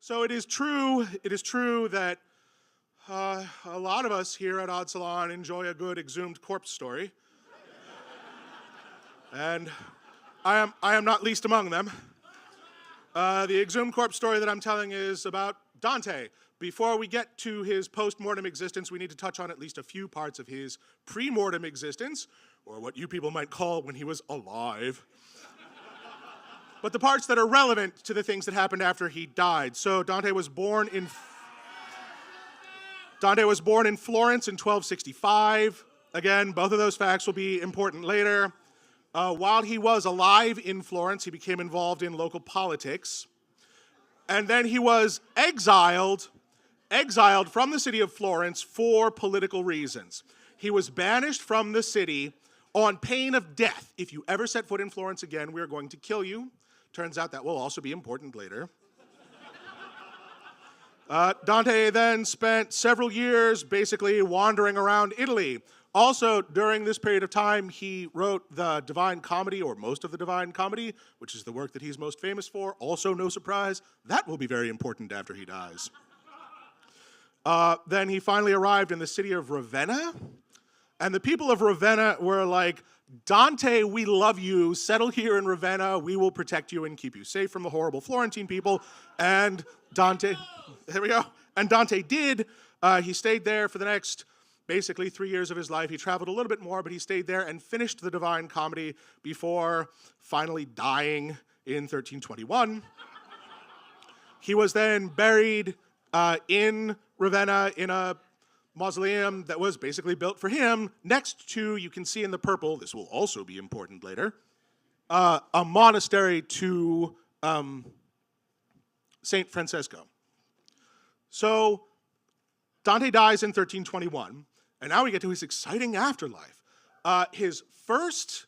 So it is true that a lot of us here at Odd Salon enjoy a good exhumed corpse story. And I am not least among them. The exhumed corpse story that I'm telling is about Dante. Before we get to his post-mortem existence, we need to touch on at least a few parts of his pre-mortem existence, or what you people might call when he was alive. But the parts that are relevant to the things that happened after he died. So Dante was born in Florence in 1265. Again, both of those facts will be important later. While he was alive in Florence, he became involved in local politics. And then he was exiled from the city of Florence for political reasons. He was banished from the city on pain of death. If you ever set foot in Florence again, we are going to kill you. Turns out that will also be important later. Dante then spent several years basically wandering around Italy. Also, during this period of time, he wrote the Divine Comedy, or most of the Divine Comedy, which is the work that he's most famous for. Also, no surprise, that will be very important after he dies. Then he finally arrived in the city of Ravenna, and the people of Ravenna were like, Dante, we love you, settle here in Ravenna, we will protect you and keep you safe from the horrible Florentine people. And Dante, there we go, and Dante did. He stayed there for the next basically 3 years of his life. He traveled a little bit more, but he stayed there and finished the Divine Comedy before finally dying in 1321. He was then buried in Ravenna in a mausoleum that was basically built for him next to, you can see in the purple, this will also be important later, a monastery to Saint Francesco. So Dante dies in 1321, and now we get to his exciting afterlife. His first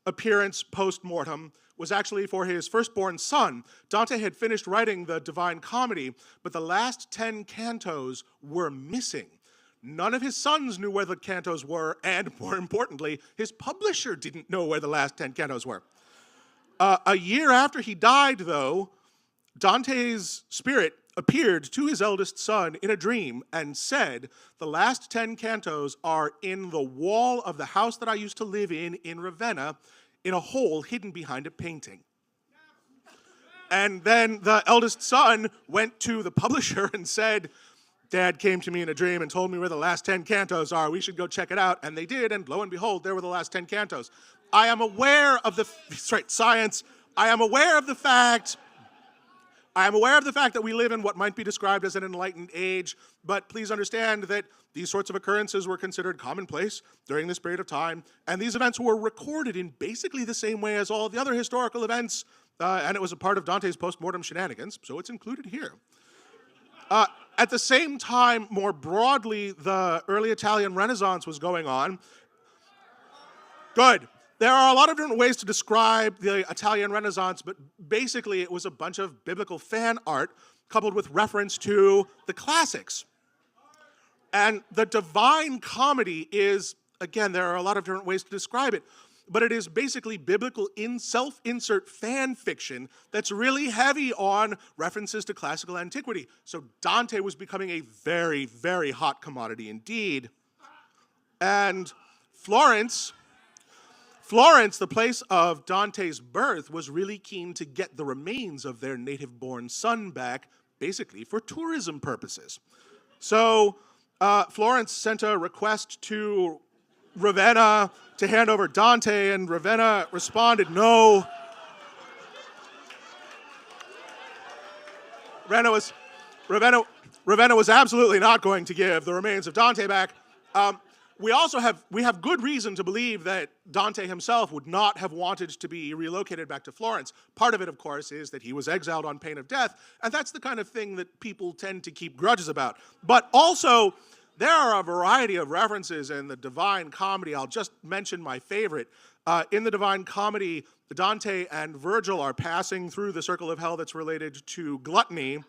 appearance post-mortem was actually for his firstborn son. Dante had finished writing the Divine Comedy, but the last 10 cantos were missing. None of his sons knew where the cantos were, and more importantly, his publisher didn't know where the last 10 cantos were. A year after he died, though, Dante's spirit appeared to his eldest son in a dream and said, the last 10 cantos are in the wall of the house that I used to live in Ravenna, in a hole hidden behind a painting. And then the eldest son went to the publisher and said, Dad came to me in a dream and told me where the last 10 cantos are. We should go check it out. And they did, and lo and behold, there were the last 10 cantos. I am aware of the, science. I am aware of the fact that we live in what might be described as an enlightened age, but please understand that these sorts of occurrences were considered commonplace during this period of time, and these events were recorded in basically the same way as all the other historical events, and it was a part of Dante's post-mortem shenanigans, so it's included here. At the same time, more broadly, the early Italian Renaissance was going on. Good. There are a lot of different ways to describe the Italian Renaissance, but basically it was a bunch of biblical fan art coupled with reference to the classics. And the Divine Comedy is, again, there are a lot of different ways to describe it, but it is basically biblical self-insert fan fiction that's really heavy on references to classical antiquity. So Dante was becoming a very, very hot commodity indeed. And Florence, the place of Dante's birth, was really keen to get the remains of their native-born son back, basically for tourism purposes. So Florence sent a request to Ravenna to hand over Dante, and Ravenna responded, no. Ravenna was absolutely not going to give the remains of Dante back. We have good reason to believe that Dante himself would not have wanted to be relocated back to Florence. Part of it, of course, is that he was exiled on pain of death, and that's the kind of thing that people tend to keep grudges about. But also, there are a variety of references in the Divine Comedy. I'll just mention my favorite. In the Divine Comedy, Dante and Virgil are passing through the circle of hell that's related to gluttony,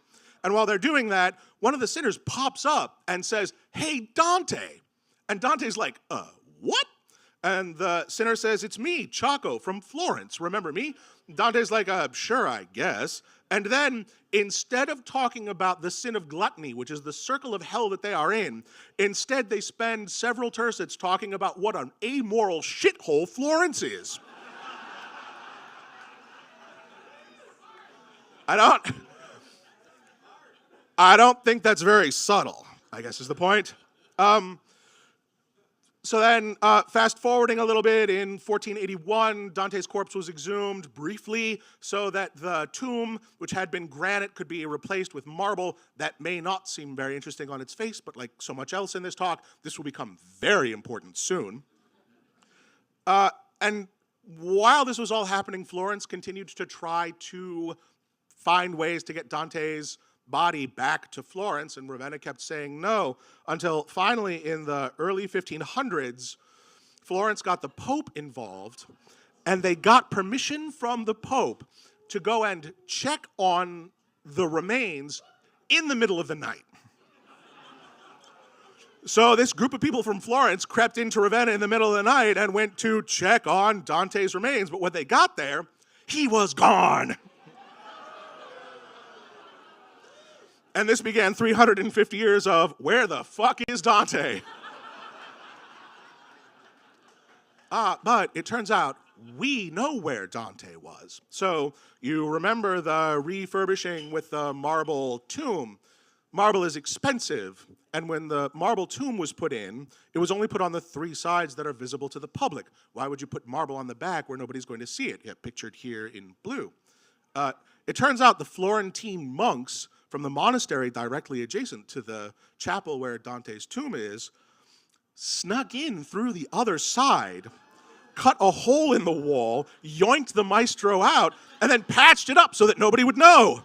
and while they're doing that, one of the sinners pops up and says, hey, Dante. And Dante's like, what? And the sinner says, "It's me, Chaco, from Florence. Remember me?" Dante's like, "Sure, I guess." And then, instead of talking about the sin of gluttony, which is the circle of hell that they are in, instead they spend several tercets talking about what an amoral shithole Florence is. I don't think that's very subtle, I guess is the point. So then, fast forwarding a little bit, in 1481, Dante's corpse was exhumed briefly so that the tomb, which had been granite, could be replaced with marble. That may not seem very interesting on its face, but like so much else in this talk, this will become very important soon. And while this was all happening, Florence continued to try to find ways to get Dante's body back to Florence, and Ravenna kept saying no, until finally in the early 1500s, Florence got the Pope involved, and they got permission from the Pope to go and check on the remains in the middle of the night. So this group of people from Florence crept into Ravenna in the middle of the night and went to check on Dante's remains, but when they got there, he was gone. And this began 350 years of, where the fuck is Dante? But it turns out we know where Dante was. So you remember the refurbishing with the marble tomb. Marble is expensive, and when the marble tomb was put in, it was only put on the 3 sides that are visible to the public. Why would you put marble on the back where nobody's going to see it? Yeah, pictured here in blue. It turns out the Florentine monks from the monastery directly adjacent to the chapel where Dante's tomb is, snuck in through the other side, cut a hole in the wall, yoinked the maestro out, and then patched it up so that nobody would know.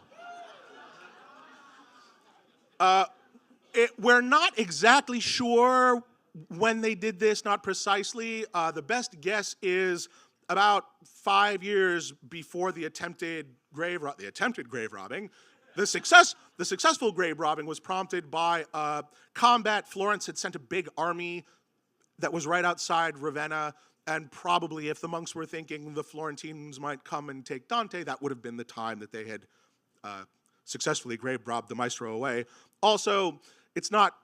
We're not exactly sure when they did this, not precisely. The best guess is about 5 years before the attempted grave robbing. The successful grave robbing was prompted by combat. Florence had sent a big army that was right outside Ravenna, and probably if the monks were thinking the Florentines might come and take Dante, that would have been the time that they had successfully grave robbed the maestro away. Also, it's not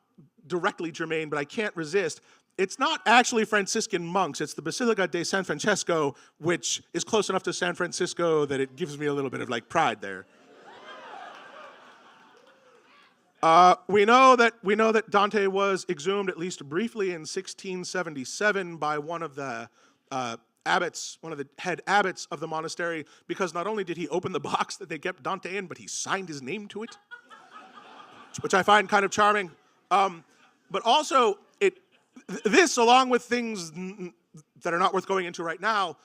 directly germane, but I can't resist. It's not actually Franciscan monks. It's the Basilica de San Francesco, which is close enough to San Francisco that it gives me a little bit of like pride there. We know that Dante was exhumed at least briefly in 1677 by one of the abbots, one of the head abbots of the monastery, because not only did he open the box that they kept Dante in, but he signed his name to it, which I find kind of charming. But also, this, along with things that are not worth going into right now,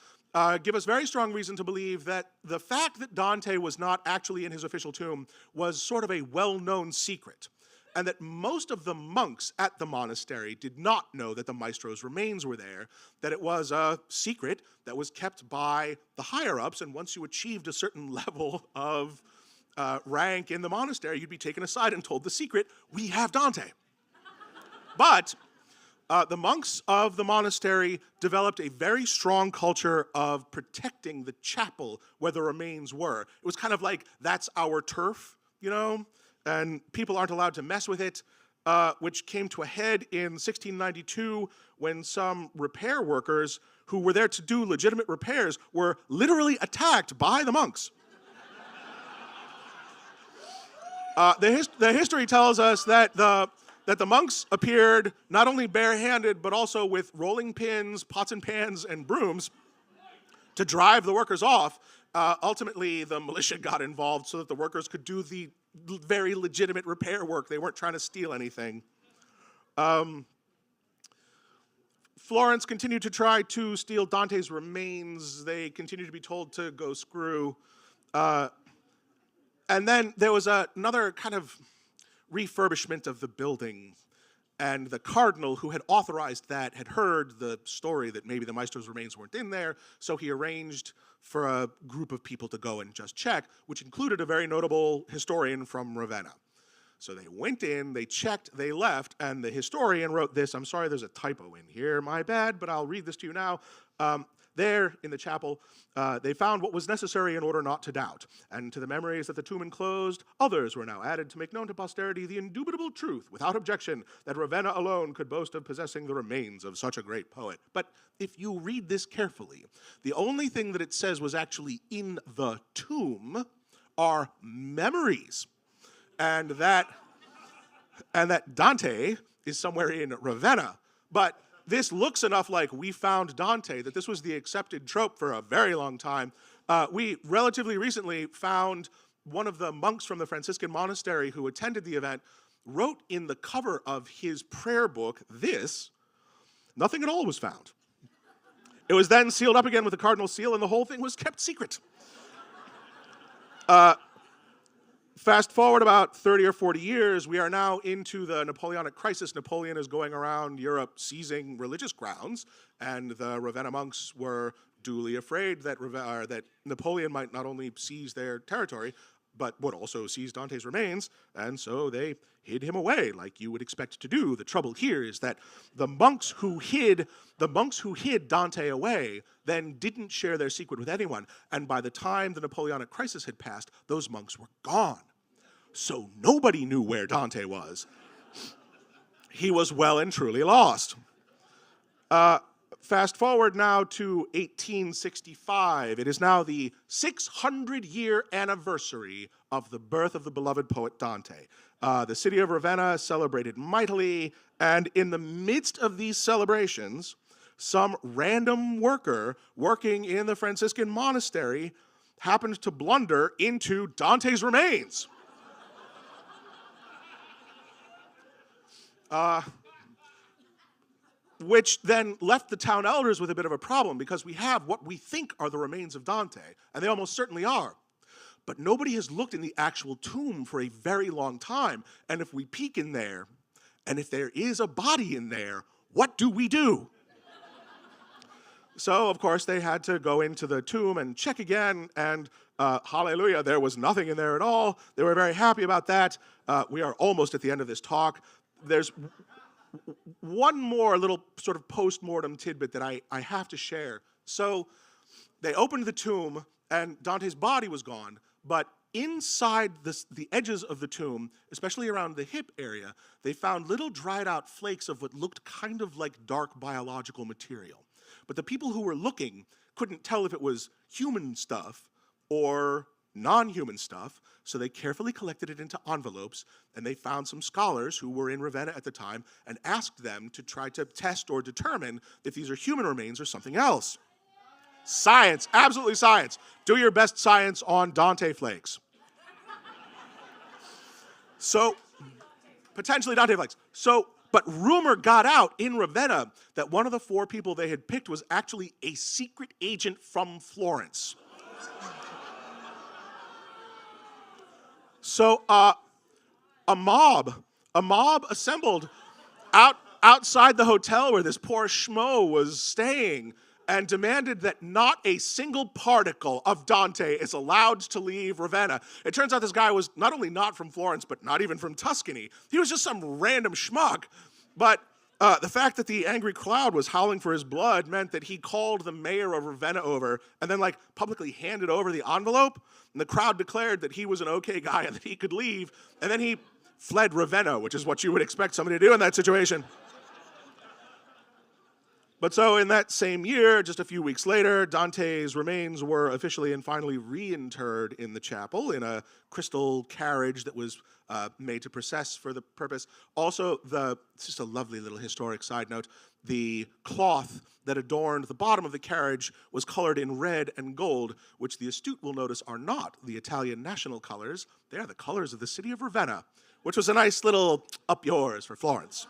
give us very strong reason to believe that the fact that Dante was not actually in his official tomb was sort of a well-known secret, and that most of the monks at the monastery did not know that the maestro's remains were there, that it was a secret that was kept by the higher-ups, and once you achieved a certain level of rank in the monastery, you'd be taken aside and told the secret, we have Dante. But the monks of the monastery developed a very strong culture of protecting the chapel where the remains were. It was kind of like, that's our turf, you know, and people aren't allowed to mess with it, which came to a head in 1692 when some repair workers who were there to do legitimate repairs were literally attacked by the monks. The history tells us that the monks appeared not only barehanded, but also with rolling pins, pots and pans, and brooms to drive the workers off. Ultimately, the militia got involved so that the workers could do the very legitimate repair work. They weren't trying to steal anything. Florence continued to try to steal Dante's remains. They continued to be told to go screw. And then there was another kind of refurbishment of the building, and the cardinal who had authorized that had heard the story that maybe the maestro's remains weren't in there, so he arranged for a group of people to go and just check, which included a very notable historian from Ravenna. So they went in, they checked, they left, and the historian wrote this. I'm sorry, there's a typo in here, my bad, but I'll read this to you now. There, in the chapel, they found what was necessary in order not to doubt, and to the memories that the tomb enclosed, others were now added to make known to posterity the indubitable truth, without objection, that Ravenna alone could boast of possessing the remains of such a great poet. But if you read this carefully, the only thing that it says was actually in the tomb are memories, and that Dante is somewhere in Ravenna. But this looks enough like we found Dante that this was the accepted trope for a very long time. We relatively recently found one of the monks from the Franciscan monastery who attended the event wrote in the cover of his prayer book this: nothing at all was found. It was then sealed up again with the cardinal seal, and the whole thing was kept secret. Fast forward about 30 or 40 years, we are now into the Napoleonic crisis. Napoleon is going around Europe seizing religious grounds, and the Ravenna monks were duly afraid that Napoleon might not only seize their territory, but would also seize Dante's remains, and so they hid him away, like you would expect to do. The trouble here is that the monks who hid Dante away then didn't share their secret with anyone, and by the time the Napoleonic crisis had passed, those monks were gone. So nobody knew where Dante was. He was well and truly lost. Fast forward now to 1865. It is now the 600-year anniversary of the birth of the beloved poet Dante. The city of Ravenna celebrated mightily, and in the midst of these celebrations, some random worker working in the Franciscan monastery happened to blunder into Dante's remains. Which then left the town elders with a bit of a problem, because we have what we think are the remains of Dante, and they almost certainly are. But nobody has looked in the actual tomb for a very long time, and if we peek in there, and if there is a body in there, what do we do? So, of course, they had to go into the tomb and check again, and hallelujah, there was nothing in there at all. They were very happy about that. We are almost at the end of this talk. There's one more little sort of post-mortem tidbit that I have to share. So they opened the tomb, and Dante's body was gone, but inside the edges of the tomb, especially around the hip area, they found little dried out flakes of what looked kind of like dark biological material. But the people who were looking couldn't tell if it was human stuff or non-human stuff, so they carefully collected it into envelopes, and they found some scholars who were in Ravenna at the time and asked them to try to test or determine if these are human remains or something else. Science, absolutely science. Do your best science on Dante flakes. So, potentially Dante flakes. But rumor got out in Ravenna that one of the 4 people they had picked was actually a secret agent from Florence. So a mob assembled outside the hotel where this poor schmo was staying and demanded that not a single particle of Dante is allowed to leave Ravenna. It turns out this guy was not only not from Florence, but not even from Tuscany. He was just some random schmuck. But the fact that the angry crowd was howling for his blood meant that he called the mayor of Ravenna over and then publicly handed over the envelope. And the crowd declared that he was an okay guy and that he could leave. And then he fled Ravenna, which is what you would expect somebody to do in that situation. But so in that same year, just a few weeks later, Dante's remains were officially and finally reinterred in the chapel in a crystal carriage that was made to process for the purpose. Also, it's just a lovely little historic side note, the cloth that adorned the bottom of the carriage was colored in red and gold, which the astute will notice are not the Italian national colors. They are the colors of the city of Ravenna, which was a nice little up yours for Florence.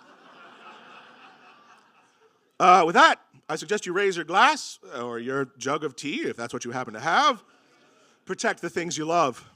With that, I suggest you raise your glass or your jug of tea, if that's what you happen to have. Protect the things you love.